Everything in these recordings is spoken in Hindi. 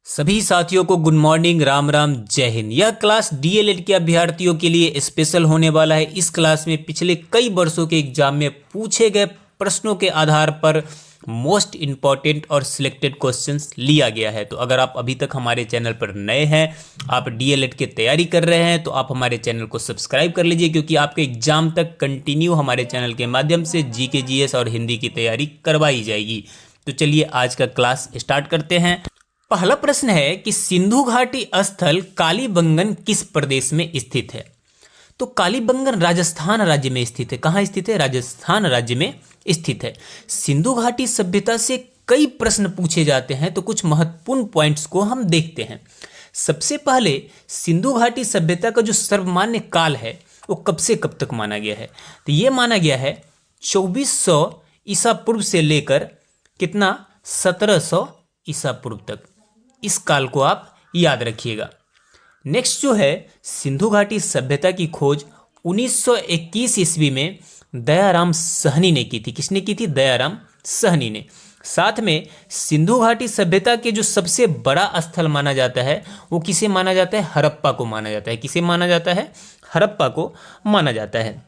सभी साथियों को गुड मॉर्निंग, राम राम, जय हिंद। यह क्लास डीएलएड के अभ्यर्थियों के लिए स्पेशल होने वाला है। इस क्लास में पिछले कई वर्षों के एग्जाम में पूछे गए प्रश्नों के आधार पर मोस्ट इंपॉर्टेंट और सिलेक्टेड क्वेश्चंस लिया गया है। तो अगर आप अभी तक हमारे चैनल पर नए हैं, आप डीएलएड की तैयारी कर रहे हैं, तो आप हमारे चैनल को सब्सक्राइब कर लीजिए, क्योंकि आपके एग्जाम तक कंटिन्यू हमारे चैनल के माध्यम से जीके जीएस और हिंदी की तैयारी करवाई जाएगी। तो चलिए आज का क्लास स्टार्ट करते हैं। पहला प्रश्न है कि सिंधु घाटी स्थल कालीबंगन किस प्रदेश में स्थित है? तो कालीबंगन राजस्थान राज्य में स्थित है। कहाँ स्थित है? राजस्थान राज्य में स्थित है। सिंधु घाटी सभ्यता से कई प्रश्न पूछे जाते हैं, तो कुछ महत्वपूर्ण पॉइंट्स को हम देखते हैं। सबसे पहले सिंधु घाटी सभ्यता का जो सर्वमान्य काल है वो कब से कब तक माना गया है? तो ये माना गया है 2400 ईसा पूर्व से लेकर कितना 1700 ईसा पूर्व तक। इस काल को आप याद रखिएगा। नेक्स्ट जो है, सिंधु घाटी सभ्यता की खोज 1921 ईस्वी में दयाराम सहनी ने की थी। किसने की थी? दयाराम सहनी ने। साथ में सिंधु घाटी सभ्यता के जो सबसे बड़ा स्थल माना जाता है वो किसे माना जाता है? हड़प्पा को माना जाता है। किसे माना जाता है? हड़प्पा को माना जाता है।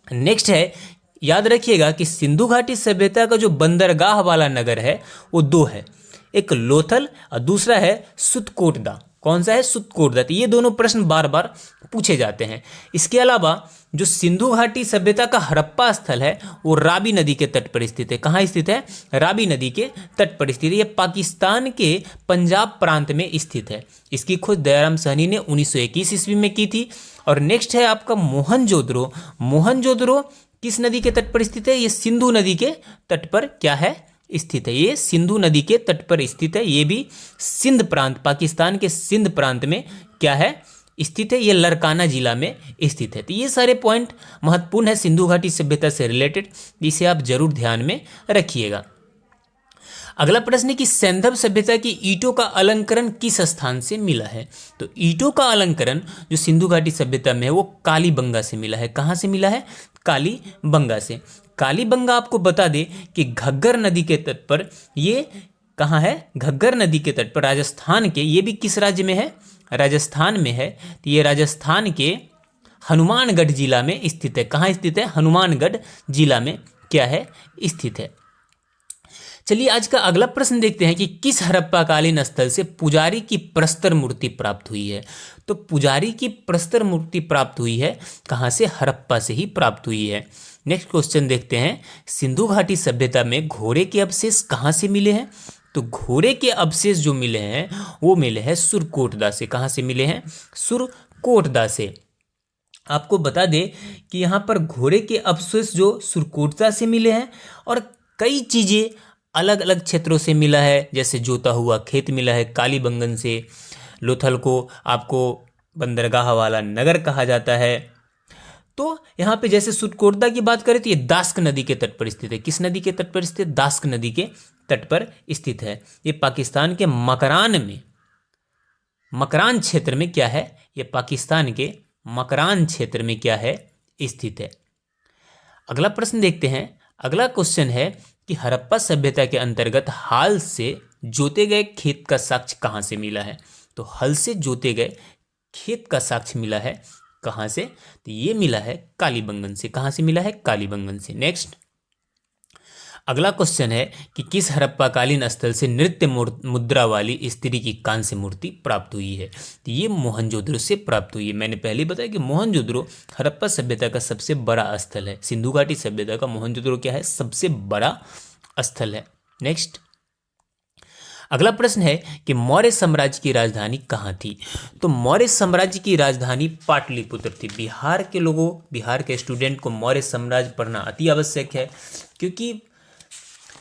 नेक्स्ट है, याद रखिएगा कि सिंधु घाटी सभ्यता का जो बंदरगाह वाला नगर है वो दो है, एक लोथल और दूसरा है सुतकोटदा। कौन सा है? सुतकोटदा। तो ये दोनों प्रश्न बार बार पूछे जाते हैं। इसके अलावा जो सिंधु घाटी सभ्यता का हड़प्पा स्थल है वो रावी नदी के तट पर स्थित है। कहाँ स्थित है? रावी नदी के तट पर स्थित है। ये पाकिस्तान के पंजाब प्रांत में स्थित है। इसकी खोज दयाराम सहनी ने 1921 ईस्वी में की थी। और नेक्स्ट है आपका मोहनजोदड़ो। मोहनजोदड़ो किस नदी के तट पर स्थित है? ये सिंधु नदी के तट पर क्या है? स्थित है। ये सिंधु नदी के तट पर स्थित है। ये भी सिंध प्रांत, पाकिस्तान के सिंध प्रांत में क्या है? स्थित है। ये लरकाना जिला में स्थित है। तो ये सारे पॉइंट महत्वपूर्ण है सिंधु घाटी सभ्यता से रिलेटेड, इसे आप जरूर ध्यान में रखिएगा। अगला प्रश्न है कि सैंधव सभ्यता की ईंटों का अलंकरण किस स्थान से मिला है? तो ईंटों का अलंकरण जो सिंधु घाटी सभ्यता में है वो कालीबंगा से मिला है। कहाँ से मिला है? कालीबंगा से। कालीबंगा आपको बता दे कि घग्गर नदी के तट पर, ये कहाँ है? घग्गर नदी के तट पर, राजस्थान के। ये भी किस राज्य में है? राजस्थान में है। तो ये राजस्थान के हनुमानगढ़ जिला में स्थित है। कहाँ स्थित है? हनुमानगढ़ जिला में क्या है? स्थित है। चलिए आज का अगला प्रश्न देखते हैं कि किस हड़प्पाकालीन स्थल से पुजारी की प्रस्तर मूर्ति प्राप्त हुई है? तो पुजारी की प्रस्तर मूर्ति प्राप्त हुई है कहाँ से? हड़प्पा से ही प्राप्त हुई है। नेक्स्ट क्वेश्चन देखते हैं, सिंधु घाटी सभ्यता में घोड़े के अवशेष कहाँ से मिले हैं? तो घोड़े के अवशेष जो मिले हैं वो मिले हैं सुरकोटदा से। कहाँ से मिले हैं? सुरकोटदा से। आपको बता दें कि यहाँ पर घोड़े के अवशेष जो सुरकोटदा से मिले हैं, और कई चीजें अलग अलग क्षेत्रों से मिला है, जैसे जोता हुआ खेत मिला है कालीबंगन से। लोथल को आपको बंदरगाह वाला नगर कहा जाता है। तो यहाँ पे जैसे सुरकोटदा की बात करें तो ये दास्क नदी के तट पर स्थित है। किस नदी के तट पर स्थित? दास्क नदी के तट पर स्थित है। ये पाकिस्तान के मकरान में, मकरान क्षेत्र में क्या है? ये पाकिस्तान के मकरान क्षेत्र में क्या है? स्थित है। अगला प्रश्न देखते हैं। अगला क्वेश्चन है कि हड़प्पा सभ्यता के अंतर्गत हाल से जोते गए खेत का साक्ष्य कहाँ से मिला है? तो हल से जोते गए खेत का साक्ष्य मिला है कहाँ से? तो ये मिला है कालीबंगन से। कहाँ से मिला है? कालीबंगन से। नेक्स्ट अगला क्वेश्चन है कि किस हड़प्पाकालीन स्थल से नृत्य मुद्रा वाली स्त्री की कांस्य मूर्ति प्राप्त हुई है? तो ये मोहनजोदड़ो से प्राप्त हुई है। मैंने पहले बताया कि मोहनजोदड़ो हड़प्पा सभ्यता का सबसे बड़ा स्थल है। सिंधु घाटी सभ्यता का मोहनजोदड़ो क्या है? सबसे बड़ा स्थल है। नेक्स्ट अगला प्रश्न है कि मौर्य साम्राज्य की राजधानी कहाँ थी? तो मौर्य साम्राज्य की राजधानी पाटलिपुत्र थी। बिहार के लोगों, बिहार के स्टूडेंट को मौर्य साम्राज्य पढ़ना अति आवश्यक है, क्योंकि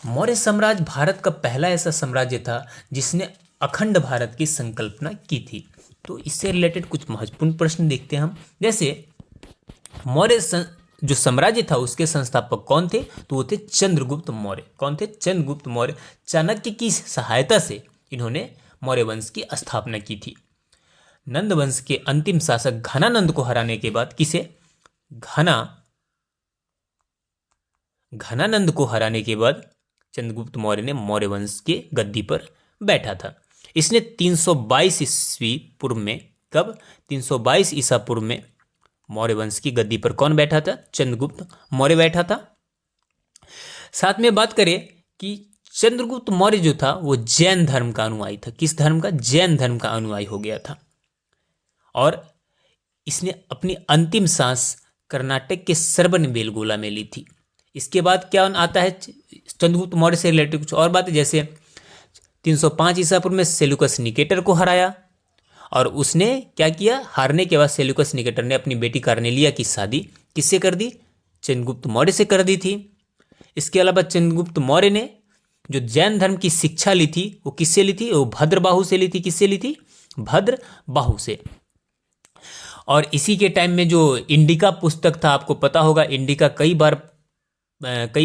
मौर्य साम्राज्य भारत का पहला ऐसा साम्राज्य था जिसने अखंड भारत की संकल्पना की थी। तो इससे रिलेटेड कुछ महत्वपूर्ण प्रश्न देखते हैं हम। जैसे मौर्य जो साम्राज्य था उसके संस्थापक कौन थे? तो वो थे चंद्रगुप्त मौर्य। कौन थे? चंद्रगुप्त मौर्य। चाणक्य की सहायता से इन्होंने मौर्य वंश की स्थापना की थी। नंद वंश के अंतिम शासक घनानंद को हराने के बाद, किसे? घनानंद को हराने के बाद चंद्रगुप्त मौर्य ने मौर्य वंश के गद्दी पर बैठा था। इसने 322 ईस्वी पूर्व में, कब, 322 ईसा पूर्व में मौर्य वंश की गद्दी पर कौन बैठा था? चंद्रगुप्त मौर्य बैठा था। साथ में बात करें कि चंद्रगुप्त मौर्य जो था वो जैन धर्म का अनुयायी था। किस धर्म का? जैन धर्म का अनुयायी हो गया था। और इसने अपनी अंतिम सांस कर्नाटक के श्रवणबेलगोला में ली थी। इसके बाद क्या आता है चंद्रगुप्त मौर्य से रिलेटेड कुछ और बातें, जैसे 305 ईसा पूर्व में सेल्यूकस निकेटर को हराया, और उसने क्या किया? हारने के बाद सेल्यूकस निकेटर ने अपनी बेटी कार्नेलिया की शादी किससे कर दी? चंद्रगुप्त मौर्य से कर दी थी। इसके अलावा चंद्रगुप्त मौर्य ने जो जैन धर्म की शिक्षा ली थी वो किससे ली थी? वो भद्रबाहु से ली थी। किससे ली थी? भद्रबाहु से। और इसी के टाइम में जो इंडिका पुस्तक था, आपको पता होगा, इंडिका कई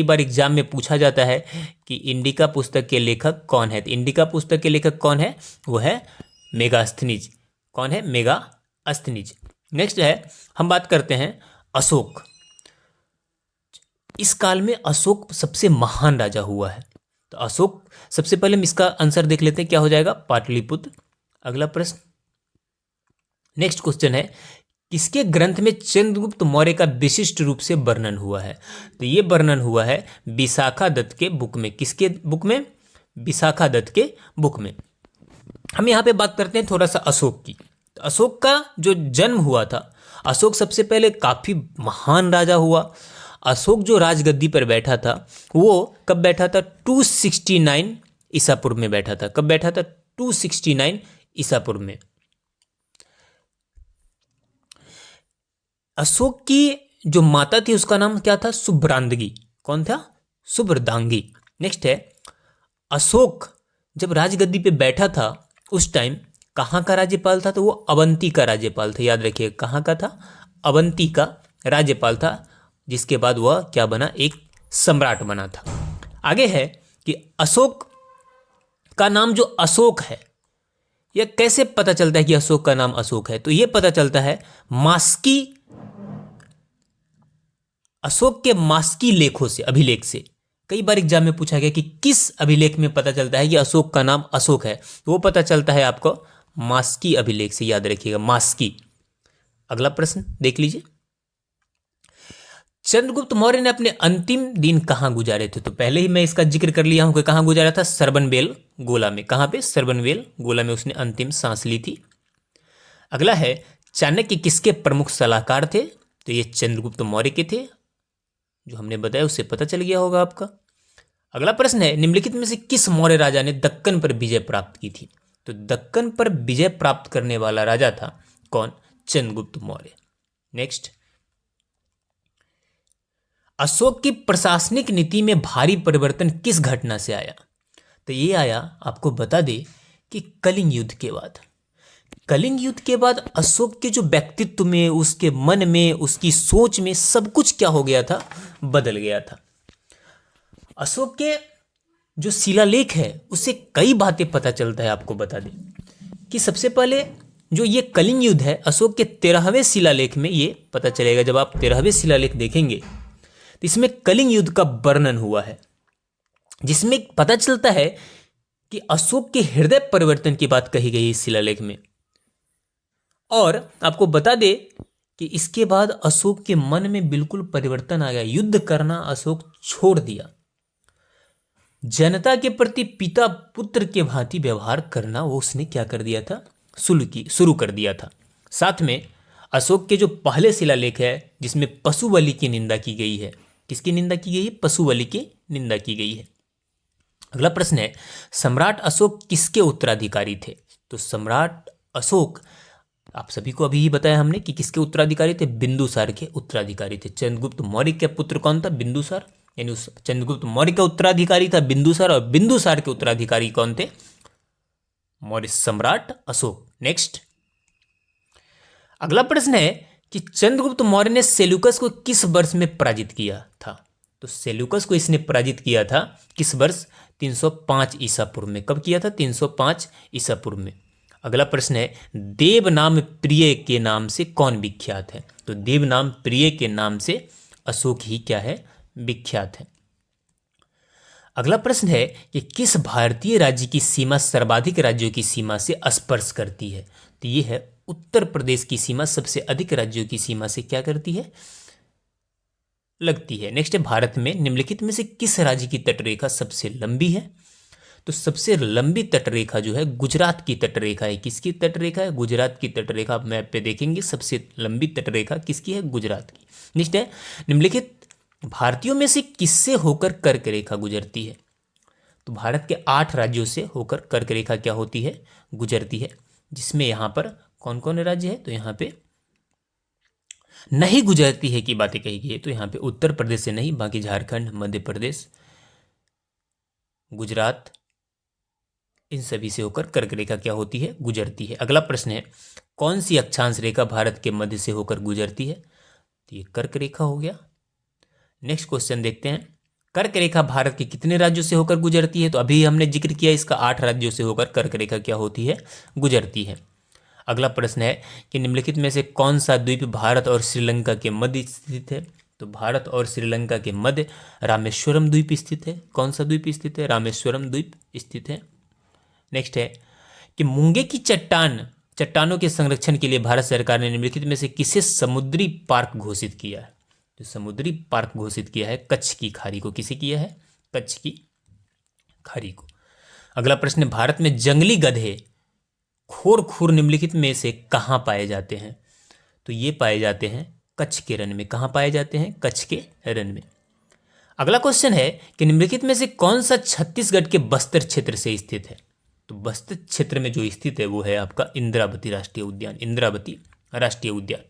बार एग्जाम में पूछा जाता है कि इंडिका पुस्तक के लेखक कौन है। तो इंडिका पुस्तक के लेखक कौन है? वो है मेगास्थनीज। कौन है? मेगास्थनीज। नेक्स्ट है, हम बात करते हैं अशोक। इस काल में अशोक सबसे महान राजा हुआ है। तो अशोक, सबसे पहले हम इसका आंसर देख लेते हैं, क्या हो जाएगा? पाटलिपुत्र। अगला प्रश्न, नेक्स्ट क्वेश्चन है, किसके ग्रंथ में चंद्रगुप्त मौर्य का विशिष्ट रूप से वर्णन हुआ है? तो ये वर्णन हुआ है विशाखा दत्त के बुक में। किसके बुक में? विशाखा दत्त के बुक में। हम यहाँ पे बात करते हैं थोड़ा सा अशोक की। तो अशोक का जो जन्म हुआ था, अशोक सबसे पहले काफी महान राजा हुआ। अशोक जो राजगद्दी पर बैठा था वो कब बैठा था? 269 ईसा पूर्व में बैठा था। कब बैठा था? 269 ईसा पूर्व में। अशोक की जो माता थी उसका नाम क्या था? सुभ्रांगी। कौन था? सुभ्रदांगी। नेक्स्ट है, अशोक जब राजगद्दी पे बैठा था उस टाइम कहाँ का राज्यपाल था? तो वो अवंती का राज्यपाल था। याद रखिए, कहाँ का था? अवंती का राज्यपाल था, जिसके बाद वह क्या बना? एक सम्राट बना था। आगे है कि अशोक का नाम जो अशोक है, यह कैसे पता चलता है कि अशोक का नाम अशोक है? तो यह पता चलता है मास्की, अशोक के मास्की लेखों से, अभिलेख से। कई बार एग्जाम में पूछा गया कि किस अभिलेख में पता चलता है कि अशोक का नाम अशोक है? तो वो पता चलता है आपको मास्की अभिलेख से। याद रखिएगा, मास्की। अगला प्रश्न देख लीजिए, चंद्रगुप्त मौर्य ने अपने अंतिम दिन कहां गुजारे थे? तो पहले ही मैं इसका जिक्र कर लिया हूं कि कहां गुजारा था? श्रवणबेल गोला में। कहां पे? श्रवणबेल गोला में उसने अंतिम सांस ली थी। अगला है, चाणक्य किसके प्रमुख सलाहकार थे? तो ये चंद्रगुप्त मौर्य के थे। जो हमने बताया उससे पता चल गया होगा आपका। अगला प्रश्न है, निम्नलिखित में से किस मौर्य राजा ने दक्कन पर विजय प्राप्त की थी? तो दक्कन पर विजय प्राप्त करने वाला राजा था कौन? चंद्रगुप्त मौर्य। नेक्स्ट, अशोक की प्रशासनिक नीति में भारी परिवर्तन किस घटना से आया? तो ये आया, आपको बता दे, कि कलिंग युद्ध के बाद। कलिंग युद्ध के बाद अशोक के जो व्यक्तित्व में, उसके मन में, उसकी सोच में सब कुछ क्या हो गया था? बदल गया था। अशोक के जो शिलालेख है उससे कई बातें पता चलता है। आपको बता दें कि सबसे पहले जो ये कलिंग युद्ध है, अशोक के 13वें शिलालेख में ये पता चलेगा। जब आप 13वें शिलालेख देखेंगे तो इसमें कलिंग युद्ध का वर्णन हुआ है, जिसमें पता चलता है कि अशोक के हृदय परिवर्तन की बात कही गई इस शिलालेख में। और आपको बता दे कि इसके बाद अशोक के मन में बिल्कुल परिवर्तन आ गया। युद्ध करना अशोक छोड़ दिया। जनता के प्रति पिता पुत्र के भांति व्यवहार करना वो उसने क्या कर दिया था? शुरू कर दिया था। साथ में अशोक के जो पहले शिलालेख है जिसमें पशु बलि की निंदा की गई है। किसकी निंदा की गई है? पशु बलि की निंदा की गई है। अगला प्रश्न है, सम्राट अशोक किसके उत्तराधिकारी थे? तो सम्राट अशोक, आप सभी को अभी ही बताया हमने कि किसके उत्तराधिकारी थे? बिंदुसार के उत्तराधिकारी थे। चंद्रगुप्त मौर्य के पुत्र कौन था? बिंदुसार। यानी उस चंद्रगुप्त मौर्य का उत्तराधिकारी था बिंदुसार, और बिंदुसार के उत्तराधिकारी कौन थे? मौर्य सम्राट अशोक। नेक्स्ट, अगला प्रश्न है कि चंद्रगुप्त मौर्य ने सेल्यूकस को किस वर्ष में पराजित किया था? तो सेल्यूकस को इसने पराजित किया था किस वर्ष? 305 ईसा पूर्व में। कब किया था? 305 ईसा पूर्व में। अगला प्रश्न है, देव नाम प्रिय के नाम से कौन विख्यात है? तो देव नाम प्रिय के नाम से अशोक ही क्या है? विख्यात है। अगला प्रश्न है कि किस भारतीय राज्य की सीमा सर्वाधिक राज्यों की सीमा से स्पर्श करती है? तो ये है उत्तर प्रदेश की सीमा सबसे अधिक राज्यों की सीमा से क्या करती है? लगती है। नेक्स्ट है भारत में निम्नलिखित में से किस राज्य की तटरेखा सबसे लंबी है? तो सबसे लंबी तटरेखा जो है गुजरात की तटरेखा है। किसकी तटरेखा है? गुजरात की तटरेखा। आप मैप पे देखेंगे सबसे लंबी तटरेखा किसकी है? गुजरात की। नेक्स्ट है निम्नलिखित भारतीयों में से किससे होकर कर्क रेखा गुजरती है? तो भारत के 8 राज्यों से होकर कर्क रेखा क्या होती है? गुजरती है। जिसमें यहां पर कौन कौन राज्य है? तो यहां पे नहीं गुजरती है की बातें कही गई है। तो यहां पे उत्तर प्रदेश से नहीं, बाकी झारखंड, मध्य प्रदेश, गुजरात, इन सभी से होकर कर्क रेखा क्या होती है? गुजरती है। अगला प्रश्न है कौन सी अक्षांश रेखा भारत के मध्य से होकर गुजरती है? तो ये कर्क रेखा हो गया। नेक्स्ट क्वेश्चन देखते हैं, कर्क रेखा भारत के कितने राज्यों से होकर गुजरती है? तो अभी हमने जिक्र किया इसका 8 राज्यों से होकर कर्क रेखा क्या होती है? गुजरती है। अगला प्रश्न है कि निम्नलिखित में से कौन सा द्वीप भारत और श्रीलंका के मध्य स्थित है? तो भारत और श्रीलंका के मध्य रामेश्वरम द्वीप स्थित है। कौन सा द्वीप स्थित है? रामेश्वरम द्वीप स्थित है। नेक्स्ट है कि मूंगे की चट्टानों के संरक्षण के लिए भारत सरकार ने निम्नलिखित में से किसे समुद्री पार्क घोषित किया है? तो समुद्री पार्क घोषित किया है कच्छ की खाड़ी को। किसे किया है? कच्छ की खाड़ी को। अगला प्रश्न है भारत में जंगली गधे खोर निम्नलिखित में से कहां पाए जाते हैं? तो ये पाए जाते हैं कच्छ के रण में। कहां पाए जाते हैं? कच्छ के रण में। अगला क्वेश्चन है कि निम्नलिखित में से कौन सा छत्तीसगढ़ के बस्तर क्षेत्र से स्थित है? तो बस्तर क्षेत्र में जो स्थित है वो है आपका इंद्रावती राष्ट्रीय उद्यान। इंद्रावती राष्ट्रीय उद्यान।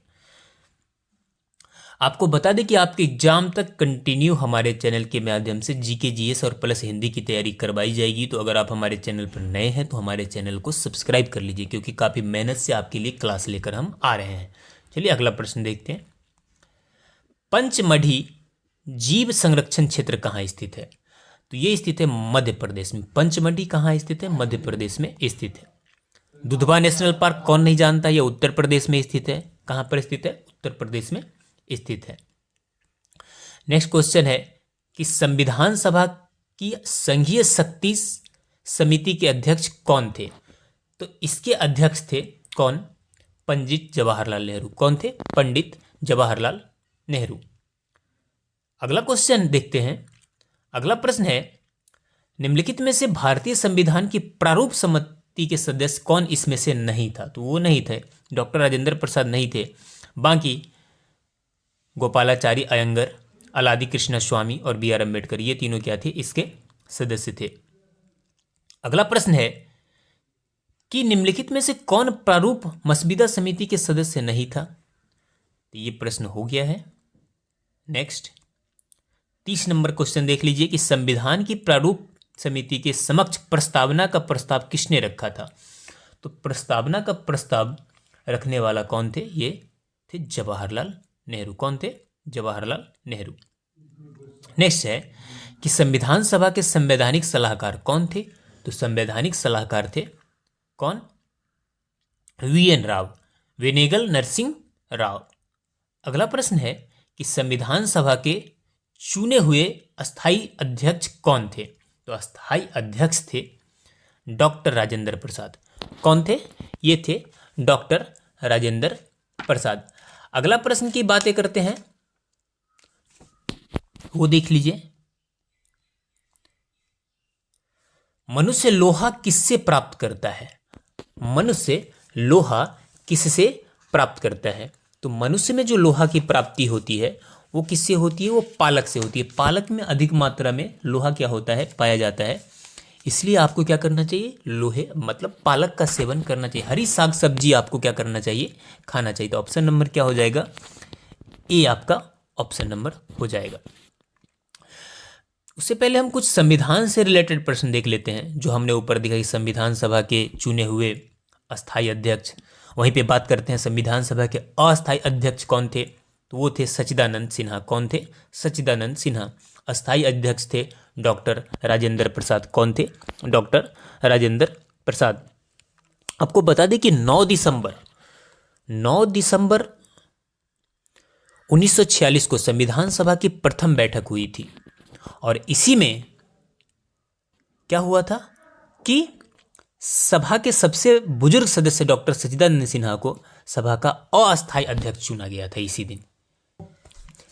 आपको बता दें कि आपके एग्जाम तक कंटिन्यू हमारे चैनल के माध्यम से जीके जीएस और प्लस हिंदी की तैयारी करवाई जाएगी। तो अगर आप हमारे चैनल पर नए हैं तो हमारे चैनल को सब्सक्राइब कर लीजिए, क्योंकि काफ़ी मेहनत से आपके लिए क्लास लेकर हम आ रहे हैं। चलिए अगला प्रश्न देखते हैं, पंचमढ़ी जीव संरक्षण क्षेत्र कहाँ स्थित है? तो ये स्थित है मध्य प्रदेश में। पंचमढ़ी कहाँ स्थित है? मध्य प्रदेश में स्थित है। दुधवा नेशनल पार्क कौन नहीं जानता? यह उत्तर प्रदेश में स्थित है। कहां पर स्थित है? उत्तर प्रदेश में स्थित है। नेक्स्ट क्वेश्चन है कि संविधान सभा की संघीय शक्ति समिति के अध्यक्ष कौन थे? तो इसके अध्यक्ष थे कौन? पंडित जवाहरलाल नेहरू। कौन थे? पंडित जवाहरलाल नेहरू। अगला क्वेश्चन देखते हैं। अगला प्रश्न है निम्नलिखित में से भारतीय संविधान की प्रारूप समिति के सदस्य कौन इसमें से नहीं था? तो वो नहीं थे डॉक्टर राजेंद्र प्रसाद नहीं थे। बाकी गोपालाचारी अयंगर, अलादी कृष्ण स्वामी और बी आर अम्बेडकर, ये तीनों क्या थे? इसके सदस्य थे। अगला प्रश्न है कि निम्नलिखित में से कौन प्रारूप मसविदा समिति के सदस्य नहीं था? तो ये प्रश्न हो गया है। नेक्स्ट 30 नंबर क्वेश्चन देख लीजिए कि संविधान की प्रारूप समिति के समक्ष प्रस्तावना का प्रस्ताव किसने रखा था? तो प्रस्तावना का प्रस्ताव रखने वाला कौन थे? ये थे जवाहरलाल नेहरू। कौन थे? जवाहरलाल नेहरू। नेक्स्ट है कि संविधान सभा के संवैधानिक सलाहकार कौन थे? तो संवैधानिक सलाहकार थे कौन? वीएन राव, वेनेगल नरसिंह राव। अगला प्रश्न है कि संविधान सभा के चुने हुए अस्थाई अध्यक्ष कौन थे? तो अस्थाई अध्यक्ष थे डॉक्टर राजेंद्र प्रसाद। कौन थे? ये थे डॉक्टर राजेंद्र प्रसाद। अगला प्रश्न की बातें करते हैं, वो देख लीजिए। मनुष्य लोहा किससे प्राप्त करता है? मनुष्य लोहा किससे प्राप्त करता है? तो मनुष्य में जो लोहा की प्राप्ति होती है वो किससे होती है? वो पालक से होती है। पालक में अधिक मात्रा में लोहा क्या होता है? पाया जाता है। इसलिए आपको क्या करना चाहिए? लोहे मतलब पालक का सेवन करना चाहिए। हरी साग सब्जी आपको क्या करना चाहिए? खाना चाहिए। तो ऑप्शन नंबर क्या हो जाएगा? ए आपका ऑप्शन नंबर हो जाएगा। उससे पहले हम कुछ संविधान से रिलेटेड प्रश्न देख लेते हैं, जो हमने ऊपर दिखाई संविधान सभा के चुने हुए अस्थायी अध्यक्ष। वहीं पे बात करते हैं संविधान सभा के अस्थायी अध्यक्ष कौन थे? तो वो थे सच्चिदानंद सिन्हा। कौन थे? सच्चिदानंद सिन्हा। अस्थायी अध्यक्ष थे डॉक्टर राजेंद्र प्रसाद। कौन थे? डॉक्टर राजेंद्र प्रसाद। आपको बता दें कि 9 दिसंबर 1946 को संविधान सभा की प्रथम बैठक हुई थी और इसी में क्या हुआ था कि सभा के सबसे बुजुर्ग सदस्य डॉक्टर सच्चिदानंद सिन्हा को सभा का अस्थायी अध्यक्ष चुना गया था इसी दिन।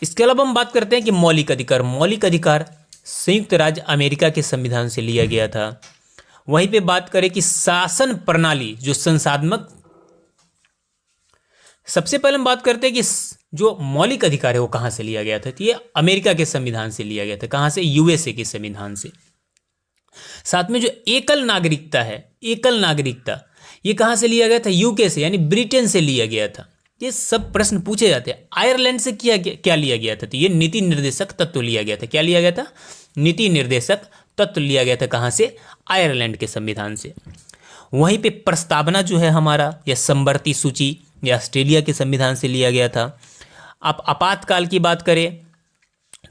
इसके अलावा हम बात करते हैं कि मौलिक अधिकार। मौलिक अधिकार संयुक्त राज्य अमेरिका के संविधान से लिया गया था। वहीं पे बात करें कि शासन प्रणाली जो संसाधनात्मक, सबसे पहले हम बात करते हैं कि जो मौलिक अधिकार है वो कहां से लिया गया था। तो ये अमेरिका के संविधान से लिया गया था। कहां से? यूएसए के संविधान से। साथ में जो एकल नागरिकता है, एकल नागरिकता, ये कहां से लिया गया था? यूके से, यानी ब्रिटेन से लिया गया था। ये सब प्रश्न पूछे जाते हैं। आयरलैंड से क्या लिया गया था? तो ये नीति निर्देशक तत्व लिया गया था। क्या लिया गया था? नीति निर्देशक तत्व लिया गया था। कहां से? आयरलैंड के संविधान से। वहीं पे प्रस्तावना जो है हमारा, या समवर्ती सूची, या ऑस्ट्रेलिया के संविधान से लिया गया था। आप आपातकाल की बात करें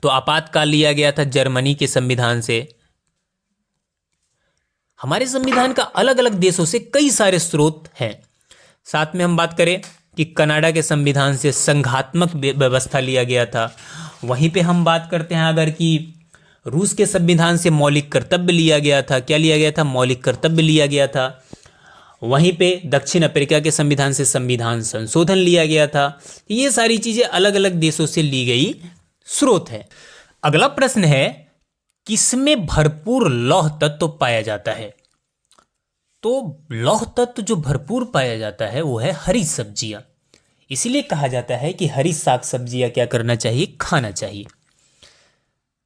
तो आपातकाल लिया गया था जर्मनी के संविधान से। हमारे संविधान का अलग अलग देशों से कई सारे स्रोत हैं। साथ में हम बात करें कि कनाडा के संविधान से संघात्मक व्यवस्था लिया गया था। वहीं पे हम बात करते हैं अगर कि रूस के संविधान से मौलिक कर्तव्य लिया गया था। क्या लिया गया था? मौलिक कर्तव्य लिया गया था। वहीं पे दक्षिण अफ्रीका के संविधान से संविधान संशोधन लिया गया था। ये सारी चीजें अलग अलग देशों से ली गई स्रोत है। अगला प्रश्न है, किसमें भरपूर लौह तत्व पाया जाता है? तो लौह तत्व जो भरपूर पाया जाता है वो है हरी सब्जियां। इसीलिए कहा जाता है कि हरी साग सब्जियां क्या करना चाहिए? खाना चाहिए।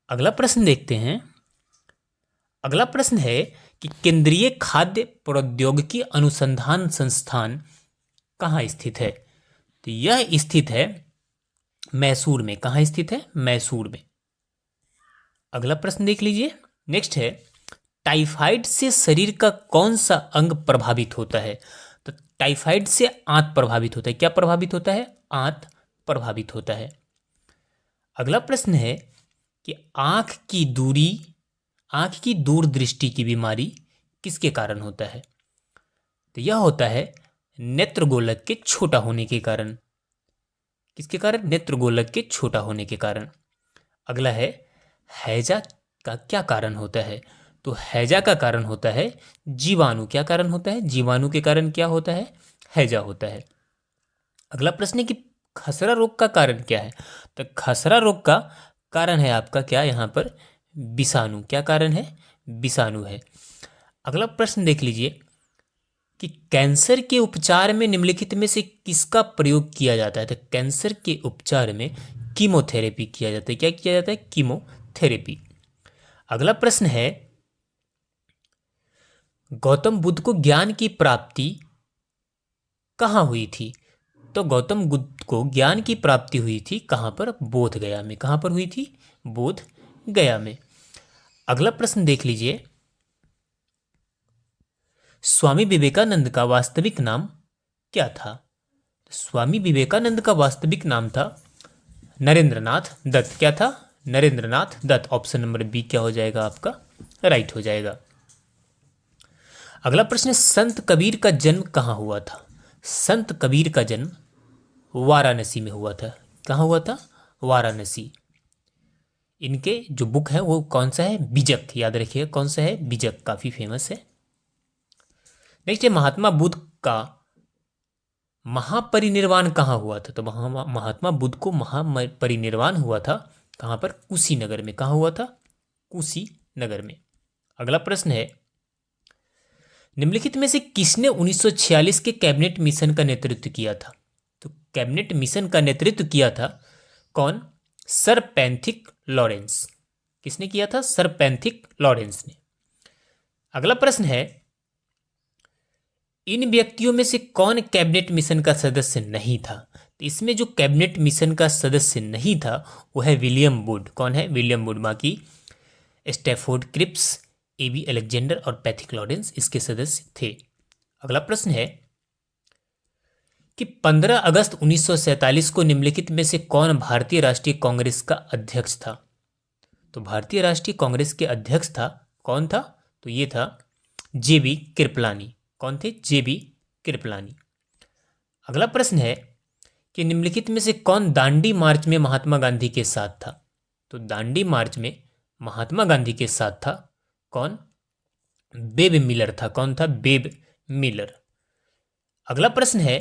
अगला प्रश्न देखते हैं। अगला प्रश्न है कि केंद्रीय खाद्य प्रौद्योगिकी अनुसंधान संस्थान कहाँ स्थित है? तो यह स्थित है मैसूर में। कहाँ स्थित है? मैसूर में। अगला प्रश्न देख लीजिए। नेक्स्ट है, टाइफाइड से शरीर का कौन सा अंग प्रभावित होता है? तो टाइफाइड से आंत प्रभावित होता है। क्या प्रभावित होता है? आंत प्रभावित होता है। अगला प्रश्न है कि आंख की दूरदृष्टि की बीमारी किसके कारण होता है? तो यह होता है नेत्रगोलक के छोटा होने के कारण। किसके कारण? नेत्रगोलक के छोटा होने के कारण। अगला है, हैजा का क्या कारण होता है? तो हैजा का कारण होता है जीवाणु। क्या कारण होता है? जीवाणु के कारण क्या होता है? हैजा होता है। अगला प्रश्न है कि खसरा रोग का कारण क्या है? तो खसरा रोग का कारण है आपका क्या? यहाँ पर विषाणु। क्या कारण है? विषाणु है। अगला प्रश्न देख लीजिए कि कैंसर के उपचार में निम्नलिखित में से किसका प्रयोग किया जाता है? तो कैंसर के उपचार में कीमोथेरेपी किया जाता है। क्या किया जाता है? कीमोथेरेपी। अगला प्रश्न है, गौतम बुद्ध को ज्ञान की प्राप्ति कहाँ हुई थी? तो गौतम बुद्ध को ज्ञान की प्राप्ति हुई थी कहाँ पर? बोध गया में। कहाँ पर हुई थी? बोध गया में। अगला प्रश्न देख लीजिए, स्वामी विवेकानंद का वास्तविक नाम क्या था? स्वामी विवेकानंद का वास्तविक नाम था नरेंद्रनाथ दत्त। क्या था? Narendranath Datta. Option number B क्या हो जाएगा आपका? राइट हो जाएगा। अगला प्रश्न है, संत कबीर का जन्म कहाँ हुआ था? संत कबीर का जन्म वाराणसी में हुआ था। कहाँ हुआ था? वाराणसी। इनके जो बुक है वो कौन सा है? बीजक। याद रखिएगा कौन सा है? बीजक। काफी फेमस है। नेक्स्ट है, महात्मा बुद्ध का महापरिनिर्वाण कहाँ हुआ था? तो महात्मा बुद्ध को महापरिनिर्वाण हुआ था कहाँ पर? कुशीनगर में। कहाँ हुआ था? कुशीनगर में। अगला प्रश्न है, निम्नलिखित में से किसने 1946 के कैबिनेट मिशन का नेतृत्व किया था? तो कैबिनेट मिशन का नेतृत्व किया था कौन? Sir Pethick Lawrence. किसने किया था? सर पैंथिक लॉरेंस ने। अगला प्रश्न है, इन व्यक्तियों में से कौन कैबिनेट मिशन का सदस्य नहीं था? तो इसमें जो कैबिनेट मिशन का सदस्य नहीं था वो है विलियम वुड। कौन है? William would. बाकी स्टैफोर्ड क्रिप्स, एबी अलेक्जेंडर और पैथिक लॉरेंस इसके सदस्य थे। अगला प्रश्न है कि 15 अगस्त 1947 को निम्नलिखित में से कौन भारतीय राष्ट्रीय कांग्रेस का अध्यक्ष था? तो भारतीय राष्ट्रीय कांग्रेस के अध्यक्ष था कौन था? तो ये था जेबी कृपलानी। कौन थे? जेबी कृपलानी। अगला प्रश्न है कि निम्नलिखित में से कौन दांडी मार्च में महात्मा गांधी के साथ था? तो दांडी मार्च में महात्मा गांधी के साथ था कौन? बेब मिलर था। कौन था? Babe Miller. अगला प्रश्न है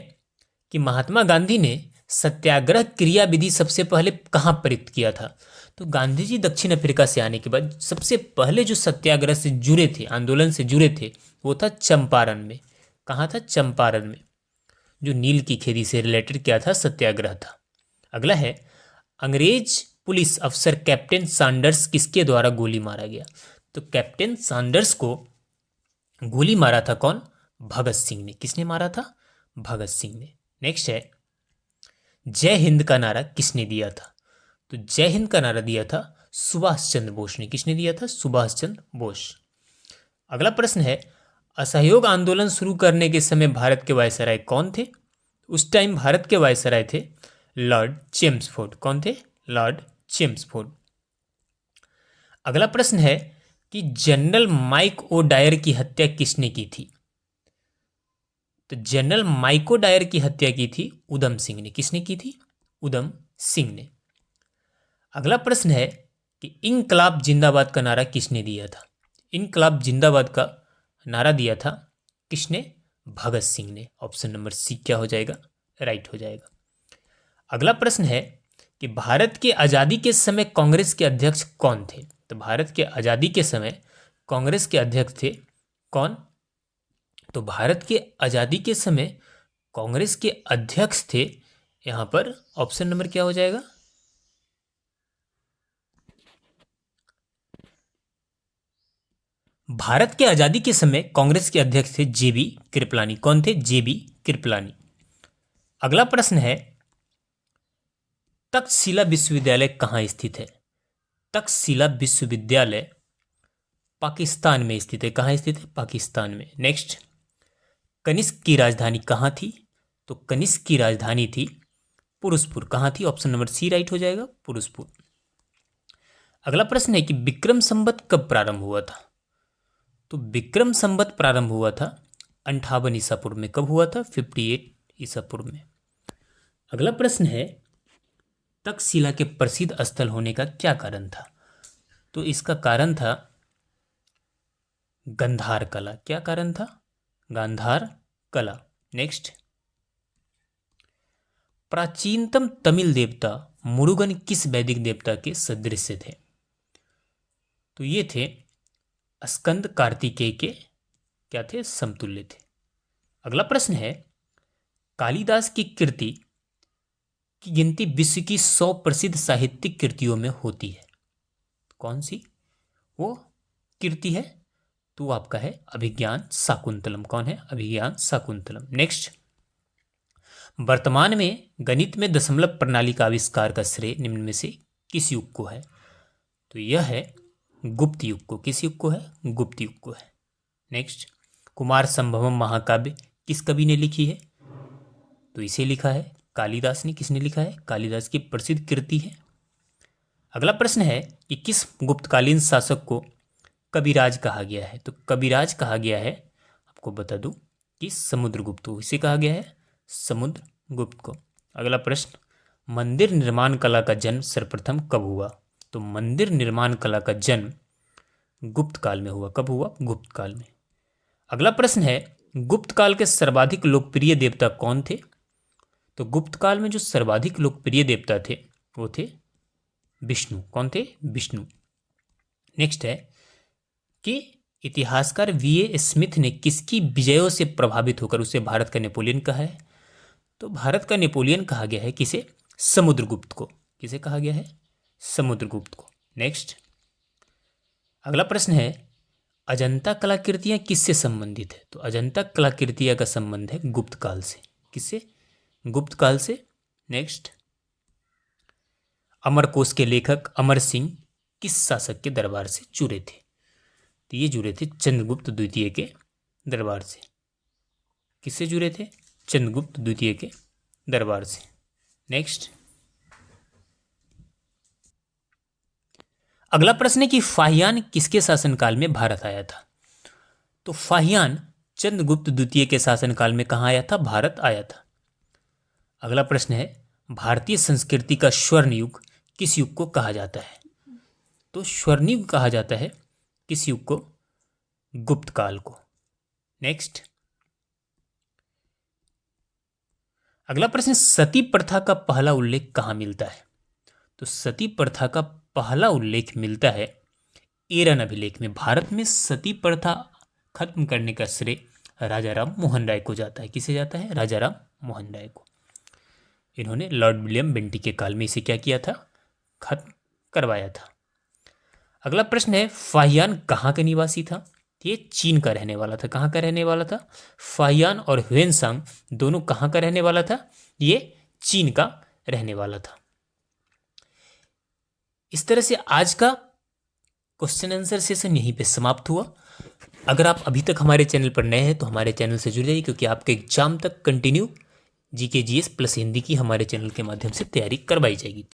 कि महात्मा गांधी ने सत्याग्रह क्रिया विधि सबसे पहले कहाँ प्रयुक्त किया था? तो गांधी जी दक्षिण अफ्रीका से आने के बाद सबसे पहले जो सत्याग्रह से जुड़े थे, आंदोलन से जुड़े थे, वो था चंपारण में। कहाँ था? चंपारण में, जो नील की खेती से रिलेटेड क्या था? सत्याग्रह था। अगला है, अंग्रेज पुलिस अफसर कैप्टन सैंडर्स किसके द्वारा गोली मारा गया? तो कैप्टन सैंडर्स को गोली मारा था कौन? भगत सिंह ने। किसने मारा था? भगत सिंह ने। नेक्स्ट है, जय हिंद का नारा किसने दिया था? तो जय हिंद का नारा दिया था सुभाष चंद्र बोस ने। किसने दिया था? सुभाष चंद्र बोस। अगला प्रश्न है, असहयोग आंदोलन शुरू करने के समय भारत के वायसराय कौन थे? उस टाइम भारत के वायसराय थे लॉर्ड चेम्सफोर्ड। कौन थे? Lord Chelmsford. अगला प्रश्न है कि जनरल माइक ओ डायर की हत्या किसने की थी? तो जनरल माइक ओ डायर की हत्या की थी उधम सिंह ने। किसने की थी? उधम सिंह ने। अगला प्रश्न है कि इनकलाब जिंदाबाद का नारा किसने दिया था? इनकलाब जिंदाबाद का नारा दिया था किसने? भगत सिंह ने। ऑप्शन नंबर सी क्या हो जाएगा? राइट हो जाएगा। अगला प्रश्न है कि भारत के आज़ादी के समय कांग्रेस के अध्यक्ष कौन थे? तो भारत के आज़ादी के समय कांग्रेस के अध्यक्ष थे कौन? तो भारत के आज़ादी के समय कांग्रेस के अध्यक्ष थे, यहां पर ऑप्शन नंबर क्या हो जाएगा? भारत के आज़ादी के समय कांग्रेस के अध्यक्ष थे जेबी कृपलानी। कौन थे? जेबी कृपलानी। अगला प्रश्न है, तक्षशिला विश्वविद्यालय कहाँ स्थित है? तक्षशिला विश्वविद्यालय पाकिस्तान में स्थित है। कहाँ स्थित है? पाकिस्तान में। नेक्स्ट, कनिष्क की राजधानी कहाँ थी? तो कनिष्क की राजधानी थी पुरुषपुर। कहाँ थी? ऑप्शन नंबर सी राइट हो जाएगा, पुरुषपुर। अगला प्रश्न है कि विक्रम संवत कब प्रारंभ हुआ था? तो विक्रम संवत प्रारंभ हुआ था 58 ईसा पूर्व में। कब हुआ था? 58 ईसा पूर्व में। अगला प्रश्न है, तक्षशिला के प्रसिद्ध स्थल होने का क्या कारण था? तो इसका कारण था गांधार कला। क्या कारण था? गांधार कला। नेक्स्ट, प्राचीनतम तमिल देवता मुरुगन किस वैदिक देवता के सदृश थे? तो ये थे स्कंद कार्तिकेय के क्या थे? समतुल्य थे। अगला प्रश्न है, कालिदास की कृति की गिनती विश्व की 100 प्रसिद्ध साहित्यिक कृतियों में होती है। कौन सी वो कृति है? तो आपका है अभिज्ञान शाकुंतलम। कौन है? अभिज्ञान शाकुंतलम। नेक्स्ट, वर्तमान में गणित में दशमलव प्रणाली का आविष्कार का श्रेय निम्न में से किस युग को है? तो यह है गुप्त युग को। किस युग को है? गुप्त युग को है। नेक्स्ट, कुमार संभवम महाकाव्य किस कवि ने लिखी है? तो इसे लिखा है कालिदास ने। किसने लिखा है? कालिदास की प्रसिद्ध कृति है। अगला प्रश्न है कि किस गुप्तकालीन शासक को कविराज कहा गया है? तो कविराज कहा गया है, आपको बता दूं, कि समुद्रगुप्त को। इसे कहा गया है समुद्रगुप्त को। अगला प्रश्न, मंदिर निर्माण कला का जन्म सर्वप्रथम कब हुआ? तो मंदिर निर्माण कला का जन्म गुप्त काल में हुआ। कब हुआ? गुप्त काल में। अगला प्रश्न है, गुप्त काल के सर्वाधिक लोकप्रिय देवता कौन थे? तो गुप्त काल में जो सर्वाधिक लोकप्रिय देवता थे वो थे विष्णु। कौन थे? विष्णु। नेक्स्ट है कि इतिहासकार वीए स्मिथ ने किसकी विजयों से प्रभावित होकर उसे भारत का नेपोलियन कहा है? तो भारत का नेपोलियन कहा गया है किसे? समुद्रगुप्त को। किसे कहा गया है? समुद्रगुप्त को। नेक्स्ट, अगला प्रश्न है, अजंता कलाकृतियां किससे संबंधित है? तो अजंता कलाकृतियां का संबंध है गुप्त काल से। किससे? गुप्त काल से। नेक्स्ट, अमरकोश के लेखक अमर सिंह किस शासक के दरबार से जुड़े थे? तो ये जुड़े थे चंद्रगुप्त द्वितीय के दरबार से। किससे जुड़े थे? चंद्रगुप्त द्वितीय के दरबार से। नेक्स्ट, अगला प्रश्न है कि फाहियान किसके शासनकाल में भारत आया था? तो फाहियान चंद्रगुप्त द्वितीय के शासनकाल में कहाँ आया था? भारत आया था। अगला प्रश्न है, भारतीय संस्कृति का स्वर्ण युग किस युग को कहा जाता है? तो स्वर्ण युग कहा जाता है किस युग को? गुप्त काल को। नेक्स्ट, अगला प्रश्न, सती प्रथा का पहला उल्लेख कहाँ मिलता है? तो सती प्रथा का पहला उल्लेख मिलता है एरन अभिलेख में। भारत में सती प्रथा खत्म करने का श्रेय राजा राम मोहन राय को जाता है। किसे जाता है? राजा राम मोहन राय को। इन्होंने लॉर्ड विलियम बेंटिक के काल में इसे क्या किया था? खत्म करवाया था। अगला प्रश्न है, फाहियान कहाँ का निवासी था? ये चीन का रहने वाला था। कहाँ का रहने वाला था? फाहियान और ह्वेनसांग दोनों कहाँ का रहने वाला था? ये चीन का रहने वाला था। इस तरह से आज का क्वेश्चन आंसर सेशन यहीं पे समाप्त हुआ। अगर आप अभी तक हमारे चैनल पर नए हैं तो हमारे चैनल से जुड़ जाइए, क्योंकि आपके एग्जाम तक continue GK GS plus Hindi की हमारे चैनल के माध्यम से तैयारी करवाई जाएगी।